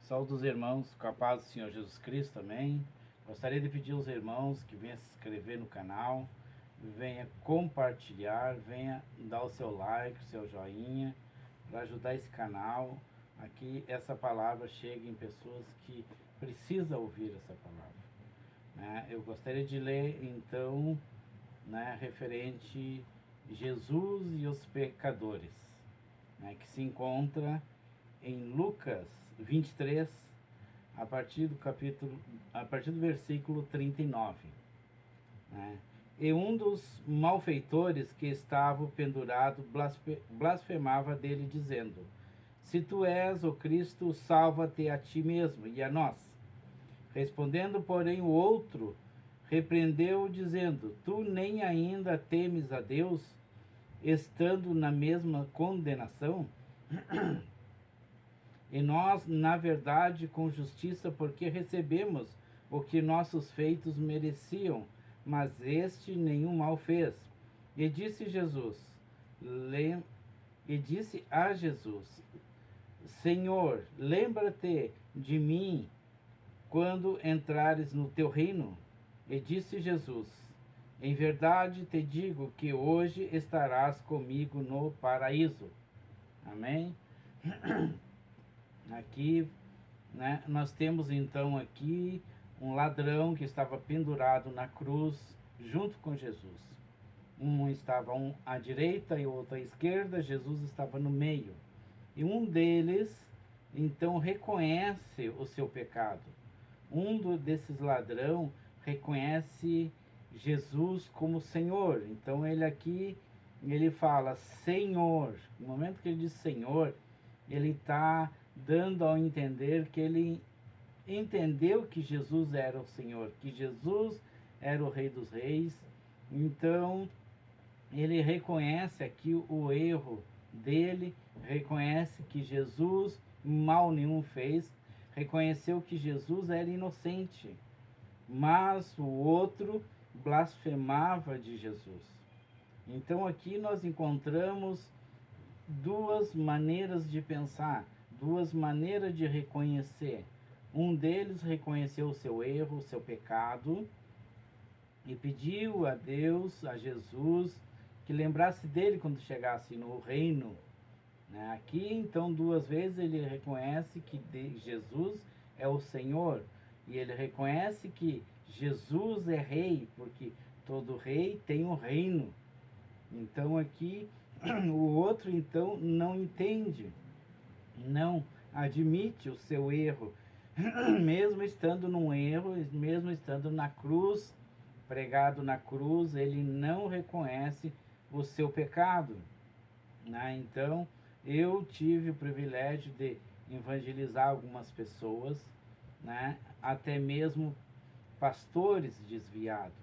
Saúde os irmãos, com a paz do Senhor Jesus Cristo, amém. Gostaria de pedir aos irmãos que venham se inscrever no canal, venha compartilhar, venha dar o seu like, o seu joinha, para ajudar esse canal, aqui essa palavra chegue em pessoas que precisam ouvir essa palavra. Eu gostaria de ler, então, referente Jesus e os pecadores, que se encontra em Lucas 23, a partir do versículo 39. E um dos malfeitores que estava pendurado blasfemava dele, dizendo: Se tu és o Cristo, salva-te a ti mesmo e a nós. Respondendo, porém, o outro repreendeu, dizendo: Tu nem ainda temes a Deus, estando na mesma condenação? E nós, na verdade, com justiça, porque recebemos o que nossos feitos mereciam, mas este nenhum mal fez. E disse a Jesus: Senhor, lembra-te de mim quando entrares no teu reino. E disse Jesus: Em verdade te digo que hoje estarás comigo no paraíso. Amém? Aqui, nós temos então aqui um ladrão que estava pendurado na cruz junto com Jesus. Um estava à direita e o outro à esquerda, Jesus estava no meio. E um deles, então, reconhece o seu pecado. Desses ladrão reconhece Jesus como Senhor. Então ele fala Senhor. No momento que ele diz Senhor, ele está dando ao entender que ele entendeu que Jesus era o Senhor, que Jesus era o Rei dos Reis. Então, ele reconhece aqui o erro dele, reconhece que Jesus mal nenhum fez, reconheceu que Jesus era inocente, mas o outro blasfemava de Jesus. Então, aqui nós encontramos duas maneiras de pensar, duas maneiras de reconhecer. Um deles reconheceu o seu erro, o seu pecado, e pediu a Deus, a Jesus, que lembrasse dele quando chegasse no reino. Aqui, então, duas vezes ele reconhece que Jesus é o Senhor, e ele reconhece que Jesus é rei, porque todo rei tem um reino. Então, aqui, o outro, então, não entende, não admite o seu erro, mesmo estando num erro, mesmo estando na cruz, pregado na cruz, ele não reconhece o seu pecado. Então, eu tive o privilégio de evangelizar algumas pessoas, até mesmo pastores desviados.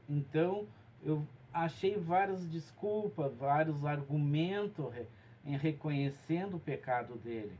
Então, eu achei várias desculpas, vários argumentos em reconhecendo o pecado dele.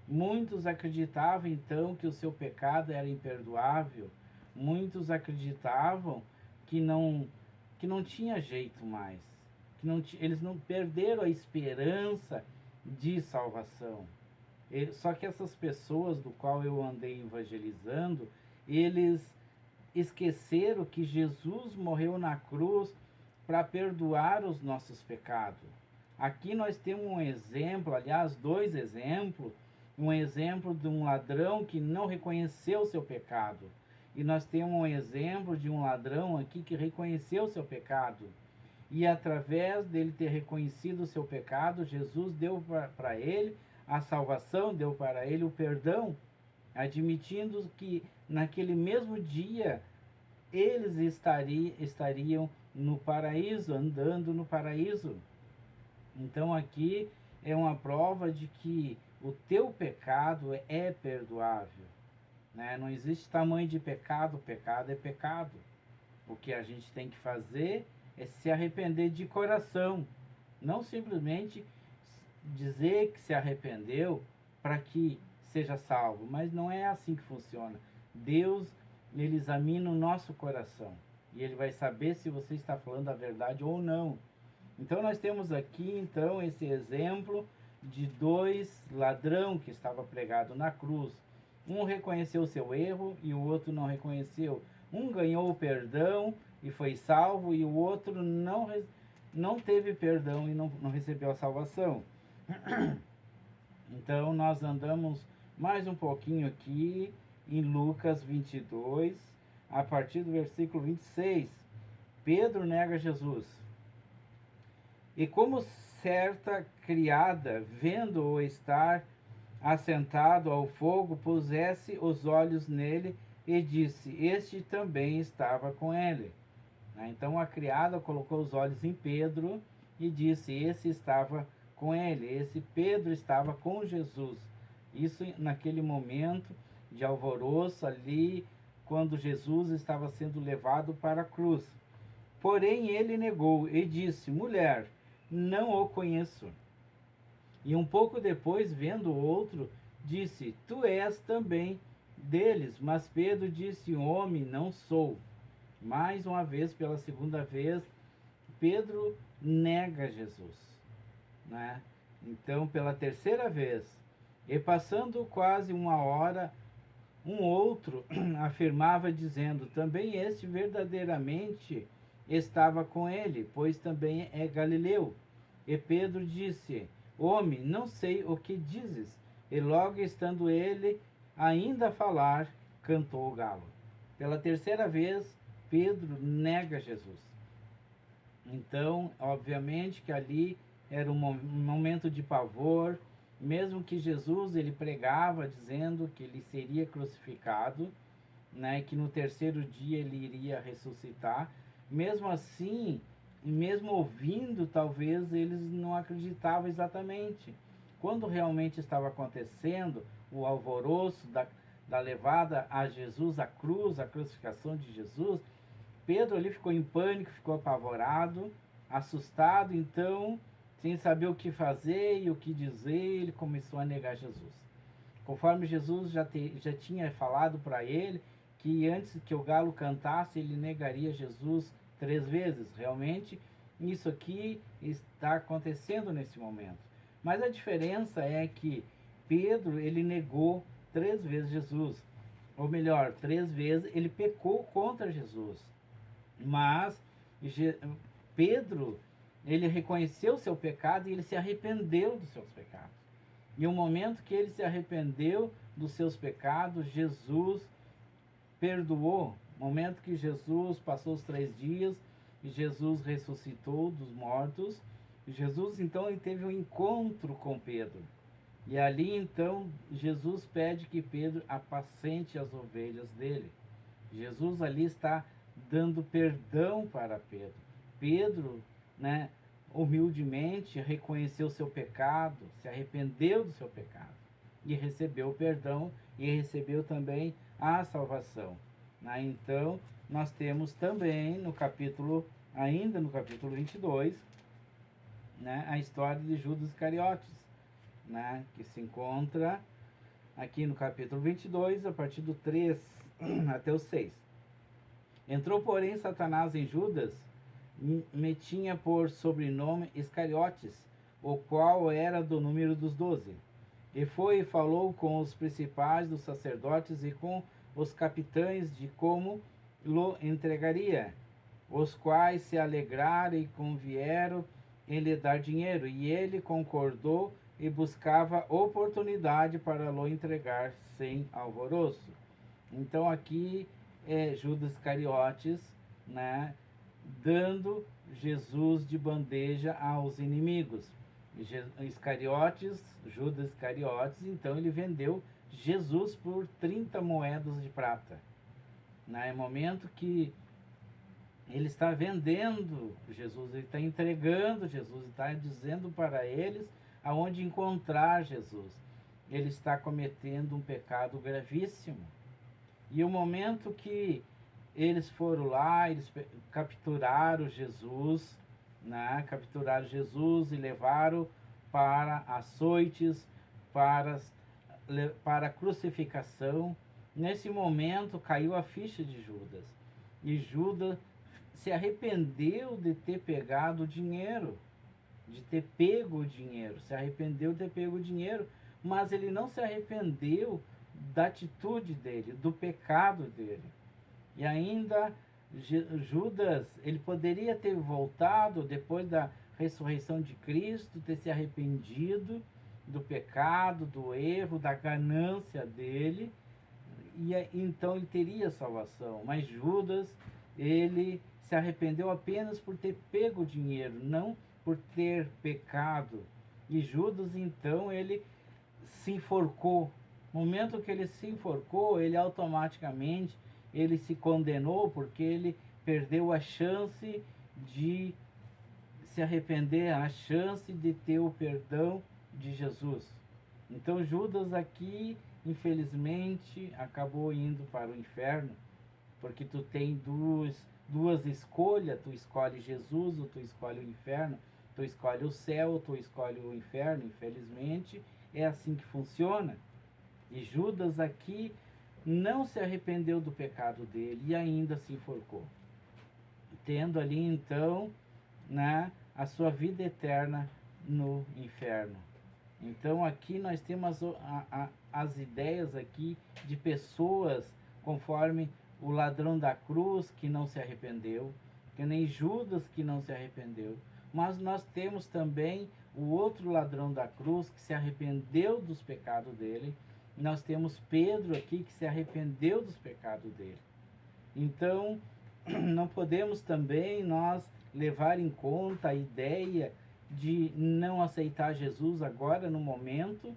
Muitos acreditavam então que o seu pecado era imperdoável. Muitos acreditavam que não tinha jeito mais, eles não perderam a esperança de salvação. Só que essas pessoas do qual eu andei evangelizando, eles esqueceram que Jesus morreu na cruz para perdoar os nossos pecados. Aqui nós temos um exemplo, aliás, dois exemplos. Um exemplo de um ladrão que não reconheceu o seu pecado. E nós temos um exemplo de um ladrão aqui que reconheceu o seu pecado. E através dele ter reconhecido o seu pecado, Jesus deu para ele a salvação, deu para ele o perdão, admitindo que naquele mesmo dia eles estariam no paraíso, andando no paraíso. Então aqui é uma prova de que o teu pecado é perdoável. Não existe tamanho de pecado, pecado é pecado. O que a gente tem que fazer é se arrepender de coração. Não simplesmente dizer que se arrependeu para que seja salvo. Mas não é assim que funciona. Deus, ele examina o nosso coração. E ele vai saber se você está falando a verdade ou não. Então nós temos aqui então esse exemplo de dois ladrão que estava pregado na cruz. Um reconheceu seu erro e o outro não reconheceu. Um ganhou o perdão e foi salvo, e o outro não teve perdão e não recebeu a salvação. Então, nós andamos mais um pouquinho aqui em Lucas 22, a partir do versículo 26. Pedro nega Jesus. E como certa criada, vendo-o estar assentado ao fogo, pusesse os olhos nele e disse: Este também estava com ele. Então a criada colocou os olhos em Pedro e disse: Esse estava com ele, esse Pedro estava com Jesus. Isso naquele momento de alvoroço ali, quando Jesus estava sendo levado para a cruz. Porém ele negou e disse: Mulher, não o conheço. E um pouco depois, vendo o outro, disse: Tu és também deles. Mas Pedro disse: Homem, não sou. Mais uma vez, pela segunda vez, Pedro nega Jesus, né? Então, pela terceira vez, e passando quase uma hora, um outro afirmava, dizendo: Também este verdadeiramente estava com ele, pois também é galileu. E Pedro disse: Homem, não sei o que dizes. E logo estando ele ainda a falar, cantou o galo. Pela terceira vez, Pedro nega Jesus. Então, obviamente que ali era um momento de pavor, mesmo que Jesus ele pregava dizendo que ele seria crucificado, né, que no terceiro dia ele iria ressuscitar. Mesmo assim, mesmo ouvindo, talvez eles não acreditavam exatamente. Quando realmente estava acontecendo o alvoroço da levada a Jesus à cruz, a crucificação de Jesus, Pedro ali ficou em pânico, ficou apavorado, assustado, então, sem saber o que fazer e o que dizer, ele começou a negar Jesus. Conforme Jesus já tinha falado para ele que antes que o galo cantasse, ele negaria Jesus 3 vezes. Realmente, isso aqui está acontecendo nesse momento. Mas a diferença é que Pedro, ele negou 3 vezes Jesus. Ou melhor, 3 vezes ele pecou contra Jesus. Mas Pedro, ele reconheceu seu pecado e ele se arrependeu dos seus pecados. E o momento que ele se arrependeu dos seus pecados, Jesus perdoou. No momento que Jesus passou os 3 dias e Jesus ressuscitou dos mortos, Jesus então ele teve um encontro com Pedro. E ali então Jesus pede que Pedro apacente as ovelhas dele. Jesus ali está dando perdão para Pedro. Pedro, né, humildemente reconheceu seu pecado, se arrependeu do seu pecado e recebeu o perdão e recebeu também a salvação. Né? Então, nós temos também ainda no capítulo 22, né, a história de Judas Iscariotes, né, que se encontra aqui no capítulo 22, a partir do 3 até o 6. Entrou, porém, Satanás em Judas, me tinha por sobrenome Iscariotes, o qual era do número dos 12. E foi e falou com os principais dos sacerdotes e com os capitães de como lo entregaria, os quais se alegraram e convieram em lhe dar dinheiro. E ele concordou e buscava oportunidade para lo entregar sem alvoroço. Então aqui é Judas Iscariotes, né, dando Jesus de bandeja aos inimigos. Judas Iscariotes, então ele vendeu Jesus por 30 moedas de prata. No momento que ele está vendendo Jesus, ele está entregando Jesus, está dizendo para eles aonde encontrar Jesus. Ele está cometendo um pecado gravíssimo. E o momento que eles foram lá, eles capturaram Jesus, né? Capturaram Jesus e levaram para açoites, para a crucificação. Nesse momento caiu a ficha de Judas. E Judas se arrependeu de ter pegado o dinheiro. de ter pego o dinheiro, se arrependeu de ter pego o dinheiro, mas ele não se arrependeu da atitude dele, do pecado dele. E ainda Judas, ele poderia ter voltado depois da ressurreição de Cristo, ter se arrependido do pecado, do erro, da ganância dele, e então ele teria salvação. Mas Judas, ele se arrependeu apenas por ter pego o dinheiro, não por ter pecado. E Judas, então, ele se enforcou. No momento que ele se enforcou, ele automaticamente ele se condenou, porque ele perdeu a chance de se arrepender, a chance de ter o perdão de Jesus. Então Judas aqui, infelizmente, acabou indo para o inferno, porque tu tem duas escolhas, tu escolhe Jesus ou tu escolhe o inferno, tu escolhe o céu ou tu escolhe o inferno, infelizmente, é assim que funciona. E Judas aqui não se arrependeu do pecado dele e ainda se enforcou, tendo ali então, né, a sua vida eterna no inferno. Então aqui nós temos as ideias aqui de pessoas conforme o ladrão da cruz que não se arrependeu, que nem Judas que não se arrependeu, mas nós temos também o outro ladrão da cruz que se arrependeu dos pecados dele. Nós temos Pedro aqui que se arrependeu dos pecados dele. Então, não podemos também nós levar em conta a ideia de não aceitar Jesus agora, no momento,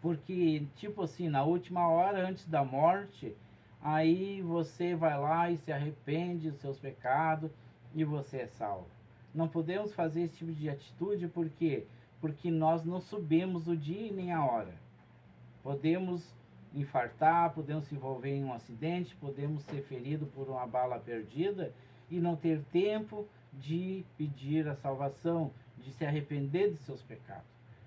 porque, tipo assim, na última hora, antes da morte, aí você vai lá e se arrepende dos seus pecados e você é salvo. Não podemos fazer esse tipo de atitude, por quê? Porque nós não sabemos o dia e nem a hora. Podemos infartar, podemos se envolver em um acidente, podemos ser feridos por uma bala perdida e não ter tempo de pedir a salvação, de se arrepender de seus pecados.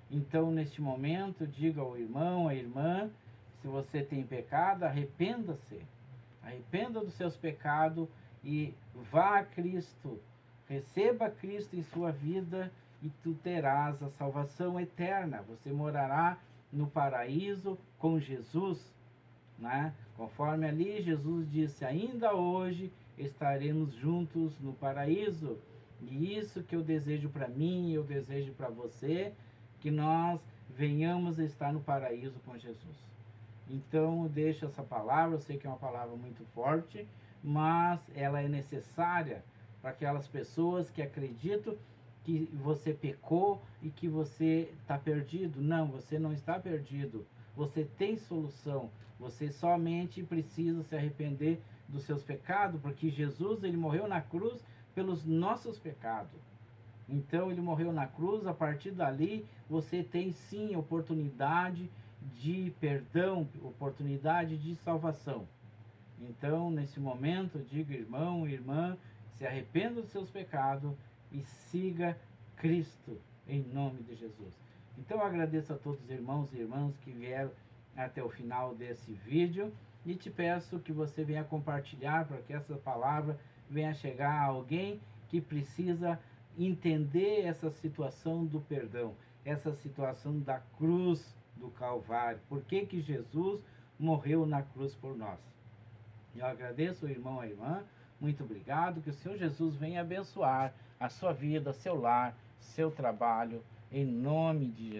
Então, neste momento, diga ao irmão, à irmã, se você tem pecado, arrependa-se. Arrependa dos seus pecados e vá a Cristo. Receba Cristo em sua vida e tu terás a salvação eterna. Você morará no paraíso com Jesus, né? Conforme ali Jesus disse, ainda hoje estaremos juntos no paraíso. E isso que eu desejo para mim, eu desejo para você, que nós venhamos a estar no paraíso com Jesus. Então eu deixo essa palavra, eu sei que é uma palavra muito forte, mas ela é necessária para aquelas pessoas que acreditam que você pecou e que você está perdido. Não, você não está perdido. Você tem solução. Você somente precisa se arrepender dos seus pecados, porque Jesus, ele morreu na cruz pelos nossos pecados. Então ele morreu na cruz, a partir dali você tem sim oportunidade de perdão, oportunidade de salvação. Então, nesse momento, diga irmão, irmã, se arrependa dos seus pecados e siga Cristo, em nome de Jesus. Então eu agradeço a todos os irmãos e irmãs que vieram até o final desse vídeo e te peço que você venha compartilhar para que essa palavra venha chegar a alguém que precisa entender essa situação do perdão, essa situação da cruz do Calvário. Por que que Jesus morreu na cruz por nós? Eu agradeço o irmão e a irmã, muito obrigado, que o Senhor Jesus venha abençoar a sua vida, seu lar, seu trabalho, em nome de Jesus.